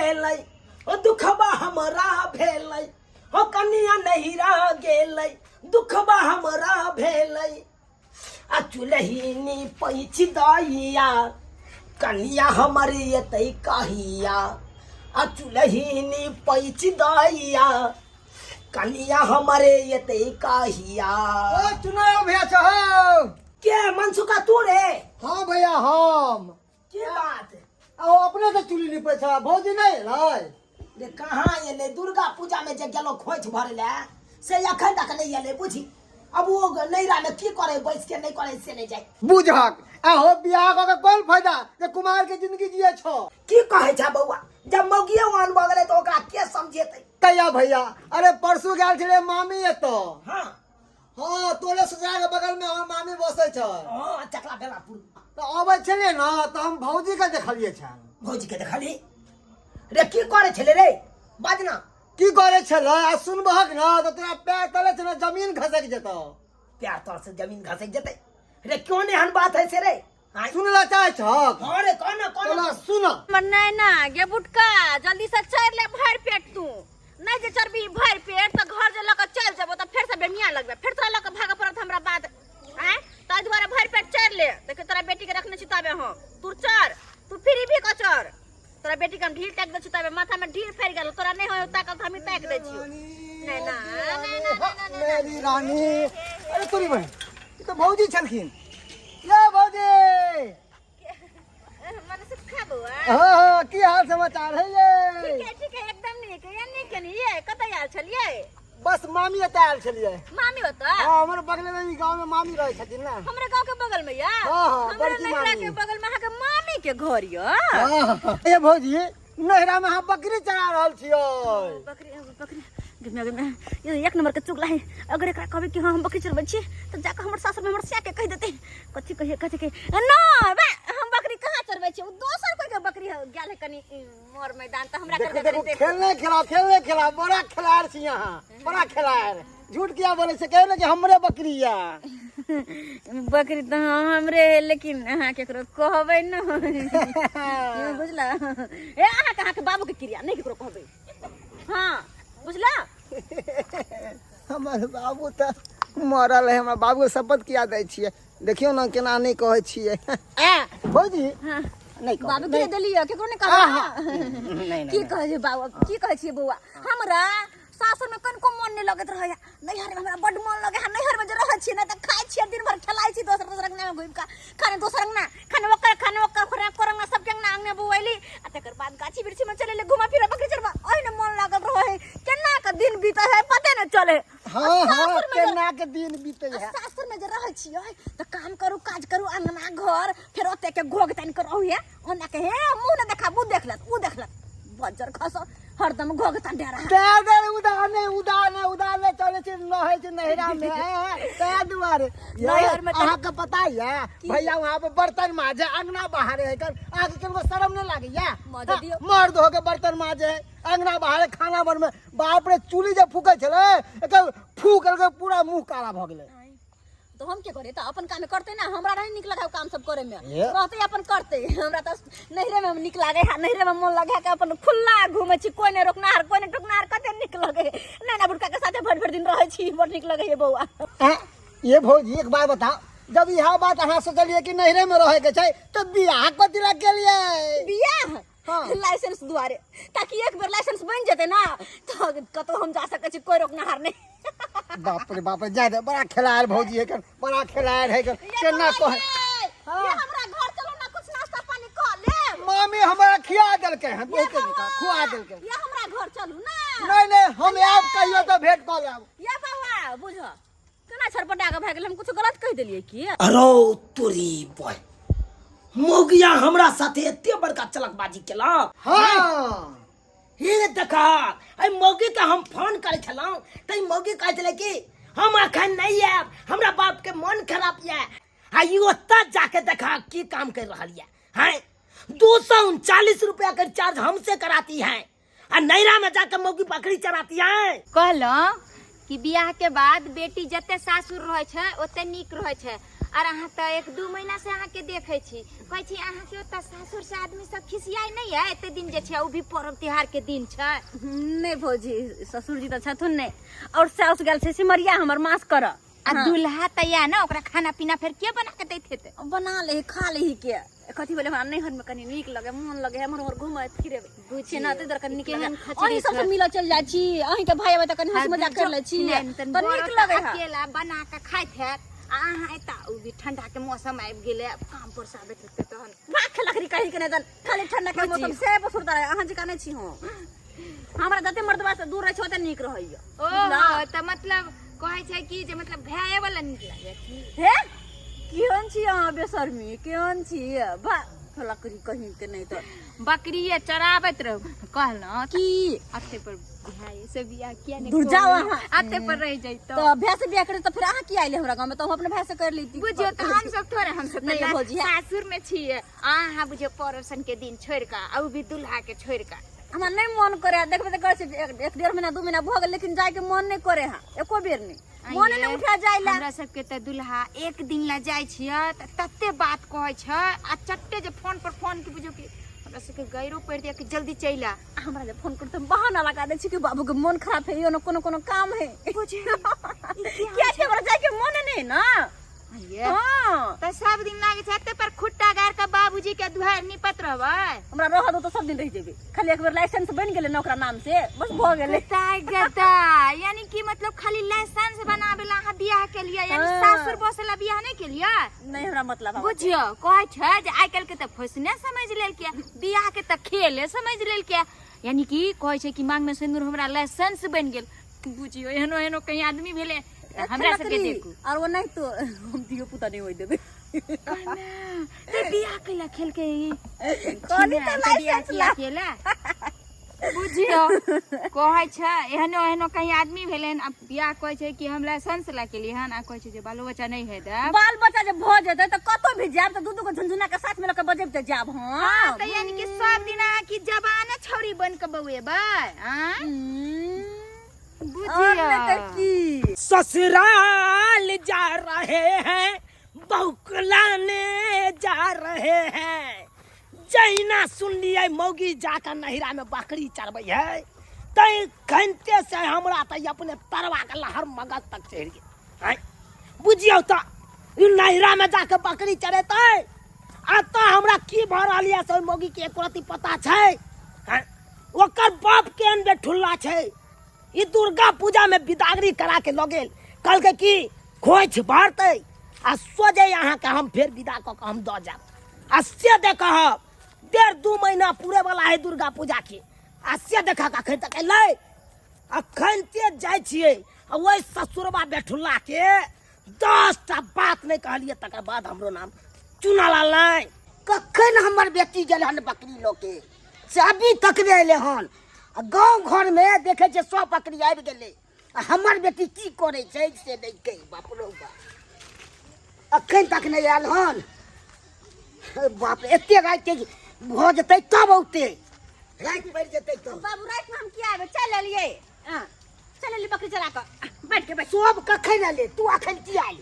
भेलै ओ दुखबा हमरा भेलै ओ कनिया नहिरा गेलै दुखबा हमरा भेलै आ चुलहिनी पैच दैया कनिया हमर एतै कहिया आ चुलहिनी पैच दैया कनिया हमरे एतै कहिया। ओ चुनाव भैया चाहो के मनसुका तू रे? हाँ भैया हम के बात आओ अपने से चुली नहीं पैसा भौजी नहीं लाई रे कहाँ एले? दुर्गा पूजा में जे गेलो खोइच भरले से अखन तक नहीं एले बुझी। अब वो नैरा में की करे बैठ के नहीं करे से नहीं जाए बुझक आहो बियाह का कोन फायदा जे कुमार के जिंदगी जिए छो। की कहे छ बउआ? जब मौगिए वान भ गेलै तो ओकरा के समझेतै? कहिया भैया अरे परसू गेल छले मामी एतो। हां हाँ तोरे ससुराल के बगल में हमर मामी बसै छ। हां चकला बेलापुर तो आबै छले ना तो हम भौजी के देखलिए छ। भौजी के देखली रे की करे छले रे बाजना? की करे छले आ सुनबहक ना तो तोरा पैर तले छ ना जमीन खसक जेतो। प्यार तोर से जमीन घसक जेतै रे? क्यों ने हन बात है से रे? हां सुनला चाहे छ? हां रे कोन सुन नहीं ना गे बुटका जल्दी से चढ़ ले भर पेट तू नहीं जे चरबी भर पेट तो घर जे लक चल जबो तो फिर से बेमिया लगबे फिर तोरा लक भाग पड़त हमरा बात हैं ताई द्वारा भर पेट चढ़ ले देख तोरा बेटी के रखने छिताबे हम तू चढ़ तू फिर भी कचर तोरा बेटी के हम ढील ताक दे छिताबे माथा में ढील फेर गेल तोरा नहीं हो ताकत हम ताक दे छियो नहीं ना मेरी रानी अरे तोरी बहन ये तो भौजी छलखिन। ये भौजी मन से खा बुआ हाँ की हाल समाचार है ये? ठीक है एकदम नहीं ये कतय आल छलिए? बस मामी एते आयल छलिए। मामी होता हाँ हमारे बगल में ही गांव में मामी रहे छथिन ना। हमरे गांव के बगल में या हाँ, हमरे बड़की नहरा मामी। के बगल में के मामी के घर या हाँ ये भौजी नहरा में हम बकरी चरा रहल छियो। बकरी ये एक नंबर के चुगला है। अगर एकरा कहबे कि हम बकरी चरबै छी त जाके हमर सासुर में हमर सिया के कह देते कथि कहे ना बे हम बकरी कहां चरबै छी दोसर कोई के बकरी गेल है कनी मोर मैदान त हमरा देखो कर देखो खेलने खिला बड़ा खिलाड़ छी यहाँ बड़ा खिलाड़ झूठ क्या बोले से कहे ना कि हमरे बकरी या बकरी त हमरे है लेकिन अहाँ केकरो कहबै न बुझला ए अहाँ के बाबू के क्रिया नहीं केकरो कहबै हां बुझला हमारे बाबू तो मरल है। हमारा बाबू के शपथ किया दे छिए देखियो ना केना नहीं कहे छिए भौजी हां नहीं बाबू के देलिए केकरो नहीं कहबै की कहै छै बाबू की कहै छी बौआ हमरा सासुर में कनको मन नहीं लगत रहया नैहर में हमरा बड मन लगे है नैहर में जे रहै छी ना त खाइ छी दिन भर खेलाइ छी दोसर अंगना में घुम का खाने दोसर अंगना खाने वक्कर खोरा कोरंगा सबके अंगना अंगने बुआइली आ तकर बाद गाछी बिरछी में चले ले घुमा फिरा बकरी चरबा ओहिने मन लागत रहै केना के दिन बीते है पते न चले। हाँ केना के दिन बीते है। सासुर में जे रहै छी त काम करू काज करू अंगना घर फिर ओते के घोग तान कर रहू है ओना के हे मुंह न देखा मुंह देखलत उ देखलत बजर खस हरदम घोग तान दे रहा दे उदाने चले छी नहै छी नहरा में ता दुआरे नहर में अहाँ के पता है भैया वहां पे बर्तन माजे अंगना बाहर है कर आगे किनको शर्म नहीं लागे या माजे दियो मर्द हो के बर्तन माजे अंगना बाहर खाना बनमे बाप रे चूल्ही जे फूके छले एक फूक के पूरा मुंह काला भ गेले तो हम के करे त अपन काम करते ना हमरा नहीं निक लगा काम सब करे में ये। रहते अपन करते हमरा त नहरे में निक लागे है नहरे में मन लगे के अपन खुला घूमे छी कोई ने रोकनार कोई ने टोकनार कते निक लगे नैना बुड़का के साथे भर दिन रहे छी बड़ निक लगे ये बौआ ये भौजी एक बात बताओ जब यह बात अहाँ सोचलिए कि नहरे में रहे के छै तो बियाह कथि लग गेलिए? बियाह हाँ। लाइसेंस दुआरे ताकि एक बार लाइसेंस बन जेते ना तो कतो हम जा सके छी कोई रोकनार नहीं। बाप रे जा दे बड़ा खिलाड़ भौजी है कर बड़ा खिलाड़ है कर केना कह ये हमरा घर चलो ना कुछ नाश्ता पानी कर ले मामी हमारा खिया देलके हैं बहुते निका खुआ देलके ये हमरा घर चलू ना नहीं हम आब कहियो तो भेंट क लेब ये बाबा बुझ केना छरपटा के भाग गेल हम कुछ गलत कह देलिए की अरो तोरी बॉय मोगिया हमरा साथे एते बड़का चलकबाजी केला। हां हे देखा आई मोगी के हम फोन करे छलौ तई मोगी कहै छले कि हम अखन नहीं आब हमरा बाप के मन खराब ये आई ओता जाके देखा की काम कर रहल ये हैं 239 रुपया का चार्ज हमसे कराती है आ नैरा में जाकर मोगी बकरी चराती है। कहलो कि बियाह के बाद बेटी जते सासुर रहे छै ओते नीक रहे छै और अहाँ तो 1-2 महीना से अहाँ के देखे छी कहै छी अहाँ के ओता सासुर से आदमी सब खिसियाई नहीं है एते दिन जे छै ओ भी पर्व त्योहार के दिन छै नहीं भौजी ससुर जी तो छथुन नहीं और साउस गेल छै सिमरिया हमर मास कर आ दुल्हा तैया ना ओकरा खाना पीना फिर के बना के दैत हेतै बना ले खा ले के कथी बोले हमरा नैहर में कनी नीक लगे मन लगे हमर और घुमे फिरे बुझे ना ते दर कनी नीक लगे ओही सब मिल चल जाइ छी अहीं के भाई आबै त कनी हंस मजाक कर ले छी त नीक लगे है अकेला बना के खाइत है अहाँ एता उ भी ठंडा के मौसम आबि गेले काम पर से आबैत हेतै तहन राख लकड़ी कहि के नहीं खाली ठंडा के मौसम से बसुरता रहे अहाँ जिका नहीं छी हो हमरा जते मर्दबा से दूर रहे छ त नीक रहइयो ओ त मतलब कहै छै कि जे मतलब भाई वाला नीक लागे हे केहन छी अहाँ बेशर्मी केहन छी बा लकड़ी कहीं के नहीं तो बकरिए चराबैत रहो कहलौ की अते पर भाई से बियाह किया नहीं दूर जाओ अहाँ अते पर रह जइतो तो भैंस से बियाह करे तो फिर अहाँ की आइले हमरा गांव में तो हम अपने भैंस से कर लेती बुझियो त हम सब थोड़े हम सब नहीं भौजी सासुर में छिए अहाँ बुझियो परोसन के दिन छोड़ का और भी दुल्हा के छोड़ का हमरा नहीं मन करे देखबे त कहै छै 1-1.5 महीना 2 महीना भ गेल लेकिन जाय के मन नहीं करे हां एको बेर नहीं मन नहीं उठा जाइला हमरा सब के त दुल्हा एक दिन ला जाय छिए त तत्ते बात कहै छै आ चट्टे जे फोन पर फोन के बुझियो कि हमरा सब के गैरो पड़ दिया कि जल्दी चला हमरा जे फोन करते बहाना लगा दे छी कि बाबू के मन खराब है यो न कोनो काम है बुझे क्या छै हमरा जाय के मन नहीं ना हां त सब दिन लागे छै एते पर खुट्टा गार के बाबूजी के दुहार निपत रहबै हमरा रह दो तो सब दिन रह जेबे खाली एक बार लाइसेंस बन गेले नौकरा नाम से बस भ गेले ताई गता यानी कि मतलब खाली लाइसेंस बनावेला अहाँ बियाह के लिए यानी सासुर बसेला बियाह नहीं के लिए नहीं हमरा मतलब बुझियो कहै छै जे आइ काल के त फसने समझ लेल के बियाह के त खेले समझ लेल के यानी कि कहै छै कि मांग में सिंदूर हमरा लाइसेंस बन गेल बुझियो एहनो एहनो कहीं आदमी भेले हमरा सबके देखू और वो नहीं तो हम दियो पुता नहीं होई देबे ते बियाह केला खेल के कोनी त लाइसेंस ला केला बुझियो कहै छै एहनो एहनो कहीं आदमी भेलेन अब बियाह कहै छै कि हम लाइसेंस ला के लिए हन आ कहै छै जे बालो बच्चा नहीं है द बाल बच्चा जे भ जेतै त कतो भी जाब त दू को झुनझुना के साथ में लके बजेब त जाब हां त यानी कि सब दिन की जवान छौरी बन के बउएबै हां बुझियो ससुराल जा रहे हैं बौकलाने जा रहे हैं जहिना सुन लिये मौगी जाकर नहिरा में बकरी चरबै है तै खनते से हमरा त अपने तरवा के लहर मगज तक चढ़ गए बुझियो त नहिरा में जाकर बकरी चरेतै आ त हमरा की भ रहल है से मौगी के एको रती पता छै ओकर बाप के अनबे ठुल्ला छै ई दुर्गा पूजा में बिदागरी करा के ल गेल कल के की खोइछ भरते आ सोजे यहाँ के हम फिर विदा क हम द जाब आ से देखब 1.5-2 महीना पूरे वाला है दुर्गा पूजा के आ से देखा अखन तक एलै अखन ते जाय छियै आ ओइ ससुरबा बेठुल्ला के 10 टा बात नहीं कहलिए तकर बाद हमरो नाम चुना लालै कखन हमर बेटी गेल हन बकरी लोके से अभी तक नहीं एले हन गाँव घर में देखे छे 100 बकरी आबि गेले हमर बेटी की करे छै से नहीं कही बाप रो बाप अखन तक नहीं आयल हन बाप रे एते रात के भ जतै तब औते रात पड़ जतै तब बाबू रात में हम किया आबे चल लिए हां चल लिए बकरी चरा के बैठ के बैठ सब कखन आले तू अखन की आइल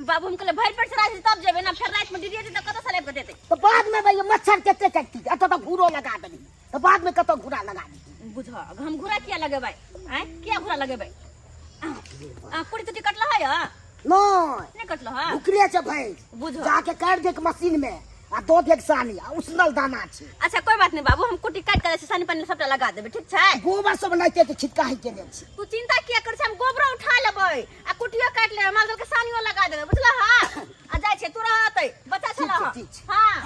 बाबू हम कहले भर पेट चरा तब जेबे ना फिर रात में डिरिया त कत से लेब के देते तो बाद में भई मच्छर केते कटती अत तो घूरो लगा देली तो बाद में कतो घूरा लगा दी बुझ हम घुरा किया लगेबै हैं किया घुरा लगेबै कुड़ी तो टिकट ल है नहीं कटलो है भुखले छ भैंस बुझ जाके काट दे के मशीन में आ दो देख सानी आ उसनल दाना छै अच्छा कोई बात नहीं बाबू हम कुटी काट कर सानी पानी सबटा लगा देबे ठीक छै गोबर सब बनाइते के छिटका है के लेल छै तू चिंता किया कर हम गोबरा उठा लेबै आ कुटियो काट ले माल के सानियो लगा देबे बुझला हां आ जाय छै तू रहतै बच्चा चला हां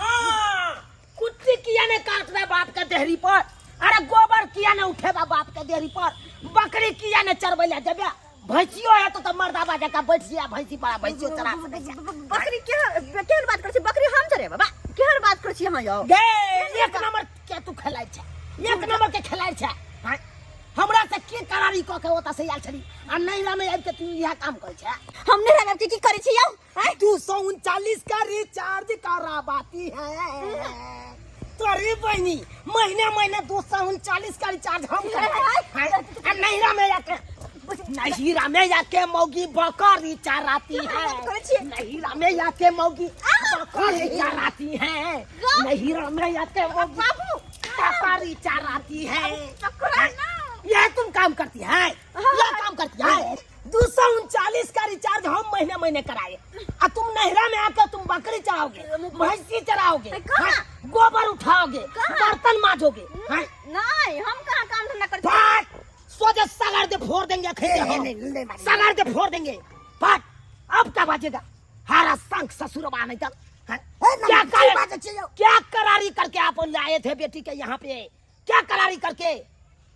कुट्टी किया ने काटबे बाप के देहरी पर अरे गोबर किया ने उठेबा बाप के देहरी पर बकरी किया ने चरबै ले जेबे भैंसियो है तो मर्दाबा जका बैठ जिया भैंसी बड़ा भैंसियो चरा सकै छै बकरी केहन बात कर छी बकरी हम चरे बाबा केहन बात कर छी यहां यौ गे एक नंबर के तू खेलाइ छै एक नंबर के खेलाइ छै हमरा से की करारी क के ओता से आयल छली आ नैरा में आबि के तू यह काम कर छै हम नहीं रहब की करै छी यौ 239 का रिचार्ज कराबाती है तोरी बहनी महीने महीने 239 का रिचार्ज हम करवाई आ नैरा में आके नहीरा में जाके मौगी बकरी चराती है, नहीरा में जाके मौगी बकरी चराती है, नहीरा में जाके मौगी बकरी चराती है। यह तुम काम करती है, यह काम करती है। 239 का रिचार्ज हम महीने महीने कराए, और तुम नहरा में आकर तुम बकरी चराओगे, भैंसी चराओगे, गोबर उठाओगे, बर्तन मांजोगे। नहीं, हम कहाँ काम धंधा करते? सोचे सगार दे फोड़ देंगे, सगार दे फोड़ देंगे। फट, अब क्या बचेगा? हारा संग ससुर बाने तक क्या करारी करके आप लाए थे बेटी के यहाँ पे? क्या करारी करके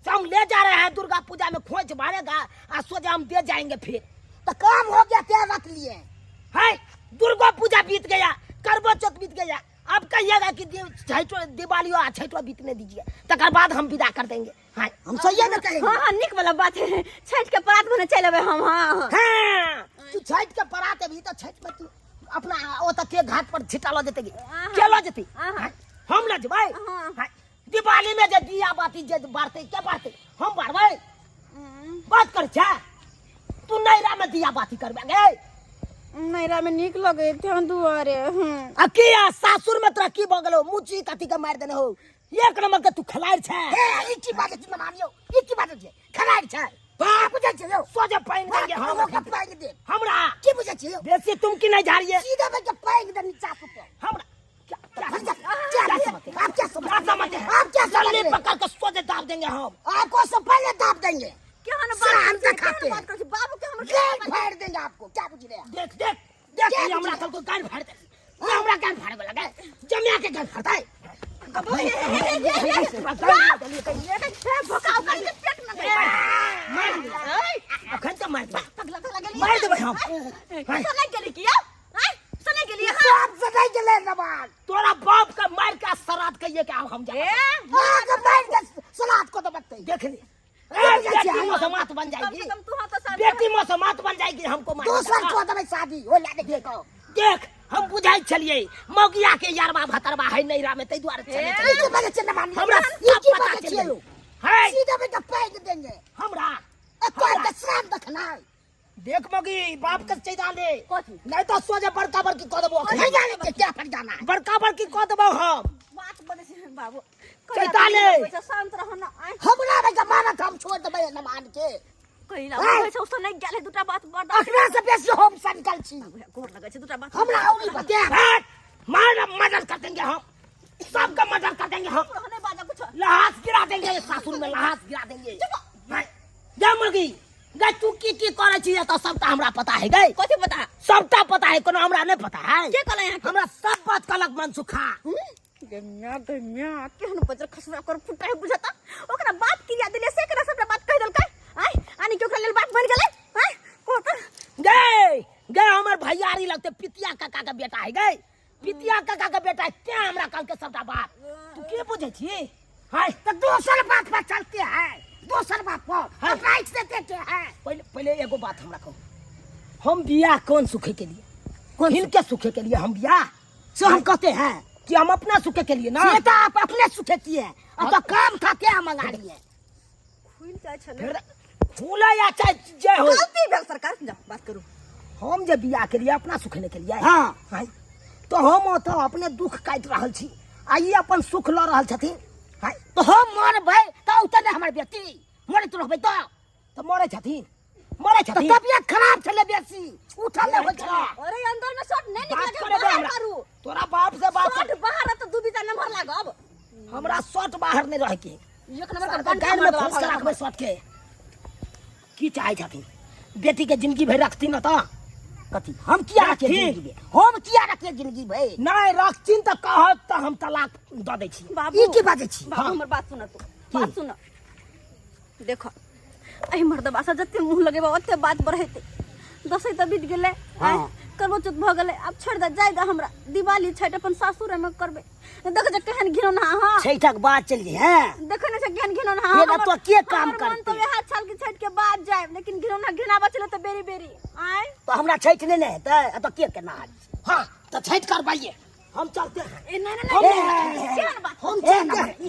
हम ले जा रहे हैं? दुर्गा पूजा में खोज मारेगा और सोचे हम दे जाएंगे। फिर तो काम हो गया, क्या रख लिए है? दुर्गा पूजा बीत गया, करवा चौथ बीत गया, अब कहिएगा कि दिवाली और छठवा बीतने दीजिए, तकर बाद हम विदा कर देंगे। हाँ, हम सही ना कहेंगे। हाँ, निक वाला बात है। छठ के परात में चले हम। हाँ, तू छठ के पराते भी तो छठ में तू अपना ओ तक के घाट पर छिटा लो देते क्या लो देते हम ल भाई। दिवाली में जे दिया बाती जे बारते क्या बारते हम बारवे बात कर छा। तू नैरा में दिया बाती करबेगे? नैरा में निक लगे थे दुआरे। अकिया सासुर में तोरा की बगलो मुची कथी के मार देने हो? एक नंबर के तू खलाड़ छे। ए ई की बात है मानियो, ई की बात है खलाड़ छे। बाप बुझे छियो, सोजे पाइन देंगे हम के पाइन दे हमरा की बुझे छियो? बेसी तुम की नहीं जा रही है सीधा में के पाइन दे नीचा पे हमरा क्या समझते? आप क्या समझते? आप क्या साले समझते? पकड़ के सोजे दाब देंगे हम। आपको सब पहले दाब देंगे, क्या हम शाम तक खाते बात करते? बाबू के हम गेट फाड़ देंगे आपको। क्या पूछ रहे हैं? देख देख देख ये हमरा कल को गान फाड़ दे। ये हमरा गान फाड़े वाला है, जमिया के गान फाड़ता है। अखन तो मार दे, मार दे हम। सने के लिए किया? सने के लिए? आप सदाई के ले नवाज तोरा बाप का मार का सराद कहिए कि हम जा आगे बैठ के सलाद को तो बत्ते देख ले। बेटी मौसमात बन जाएगी, तू हाँ तो साथ बेटी मौसमात बन जाएगी, हमको मार दूसरा को तो शादी हो ला देखो। देख हम बुझाई चलिए मौगिया के यारबा भतरबा है नैरा में, तै द्वारे चले ई की बात है मानियो? हमरा ई की सब बात पता है चलिए है सीधा में के पाइन देंगे। हमरा। कोई के श्राप देखना है। देख मौगी बाप के चैता ले, कथी? नहीं तो सोचे बड़का बड़की कह देबो। नहीं जाने के क्या फट जाना है? बड़का बड़की कह देबो हम। बात बदे से बाबू। चैताले। शांत रहो ना। हमरा में के मानत हम छोड़ देबे न मान के। कहिला पैसा उस नहीं गेले दुटा बात बर्दाश्त अखरा से बेसी हम संकल छी। गोर लगे छे दुटा बात। हमरा औरी बते मार मदद कर देंगे हम, सबका मदद कर देंगे हम। नहीं बाजा कुछ। लहास गिरा देंगे सासुर में, लहास गिरा देंगे। जा मुर्गी गई तू की करे छी तो सबटा हमरा पता है। गई कथी पता? सबटा पता है, कोनो हमरा नहीं पता है। के कहले यहाँ? हमरा सब बात कलक मन सुखा। गन्या केहन बजर खसरा कर फुटा है बुझाता। ओकरा बात किया दिले से एकरा सबटा बात कह देलकै। आय आनी के ओकरा लेल बात बन गेलै। आय कोत गई गई हमर भैयारी लगते पितिया काका का बेटा है। गई पितिया काका का बेटा है, क्या हमरा कल के सबटा बात तू के बुझे छी? हाय तो दूसर बात पर चलते हैं, दूसर बात पर राइट से देते हैं। पहले पहले एगो बात हमरा कहो, हम बियाह कौन सुखे के लिए? कौन इनके सुखे के लिए हम बियाह सो हम कहते हैं कि हम अपना सुखे के लिए ना। ये तो आप अपने सुखे किए, अब तो काम था क्या मंगा लिए? खुल जाय छले। फूला या चाहे जय हो, गलती भेल सरकार। जा बात करू। हम जे बियाह के लिए अपना सुखने के लिए हाँ। हाय तो हम तो अपने दुख काट रहल छी, आ ये अपन सुख ल रहल छथिन। हाय तो हम मरबै तो उतने हमर बेटी मरे तो रहबै तो मरे छथिन, मरे तो छथिन। तबियत खराब चले बेसी उठल नहीं होय छला। अरे अंदर में शॉट नहीं बात निकले करे दे बाहर हमरा। करू। तोरा बाप से बात शॉट बाहर तो दुबिता नंबर लागब। हमरा शॉट बाहर नहीं रह के एक नंबर का गाड़ गन में फंस के रखबे शॉट के। की चाहे छथिन बेटी के जिंदगी भर रखती न तो कथी हम किया रखे जिंदगी में? हम किया रखे जिंदगी भाई? नहीं रखतीन तो कहत तो हम तलाक द दै छी। बाबू ई की बात छी? बाबू हमर बात सुन तू। बात सुन। देखो एही मर्दबा से जते मुंह लगेबा ओते बात बढ़ैते। दसई त बीत गेले। हाँ। करबो चुत भ गेले। अब छोड़ दे जाएगा हमरा। दिवाली छठ अपन सासुर में करबे। देख जे केहन घिनौना। हां छठक बात चल गई है। देखो ने से केहन घिनौना। ये ना तो के काम मन करते? तो वह साल के छठ के बाद जाए, लेकिन घिनौना घिनाबा चले तो बेरी बेरी। आय तो हमरा छठ नहीं है तो के केना? हाँ तो छठ करवाइए, हम चलते हैं। ए नहीं नहीं नहीं केहन बात? हम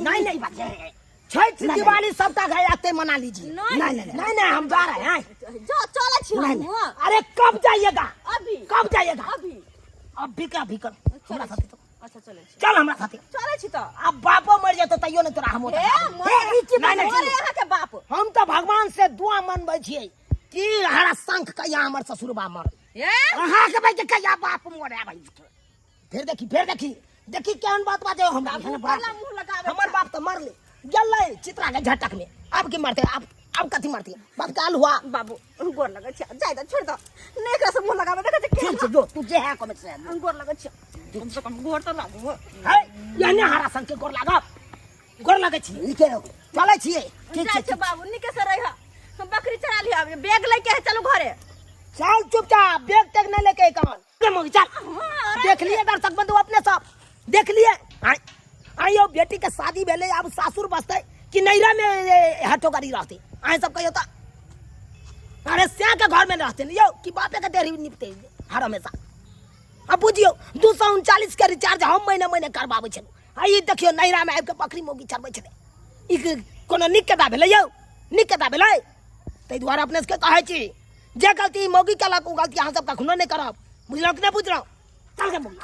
नहीं नहीं बात है, छठ दिवाली सबका घर आते मना लीजिए। नहीं, नहीं हम जा रहे हैं। जो चले छी नहीं, हम नहीं। अरे कब जाइएगा? अभी कब जाइएगा? अभी का अभी कर हमरा साथे तो अच्छा चले छी चल हमरा साथे। चले छी तो अब बापो मर जाए तो तैयो ने तोरा हम होता। ए की नहीं, नहीं, मोरे यहाँ के बाप हम तो भगवान से दुआ मनबै छियै कि हरा शंख कहिया हमर ससुरबा मर ए अहाँ के भाई के कहिया बाप मरे भाई। फिर देखी केहन बात बाजे हमरा एहन बात। पहला मुंह लगावे हमर बाप तो मरले गेलै चित्रा के झटक में। अब की मरते? अब कथी मरती? बात काल हुआ। बाबू गोर लगे छी जाय द छोड़ दो नेकरा से मुंह लगावे देखे के ठीक छै जो तू जे है कमे से गोर लगे छी कम से कम गोर तो लागो है याने हरा शंख के गोर लागै छी लिखे रहो चलै छियै। ठीक जाय छै छै बाबू निके से रह हम बकरी चरा लिया बैग लेके चलो घरे चल चुपचाप बैग तक नहीं लेके कौन चल। देख लिए दर्शक बंधु अपने सब देख लिए। आइयो बेटी के शादी भेले अब सासुर बसते कि नैरा में हटो गाड़ी रहते आए सब कहियो तो। अरे स्या के घर में रहते यो कि बापे के देरी निपते हर हमेशा। अब बुझियो 239 के रिचार्ज हम महीने करबाबै छलु। आई देखियो नैरा में आबि के बकरी मुर्गी चरबै छले। ई कोनो निक के दा भेलै यो निक के दा भेलै। तै दुआरे अपने से कहै छी जे गलती मौगी केलक उ गलती अहाँ सब कखनो नहीं करब। बुझलौ कि नहीं बुझलौ? चल के मौगी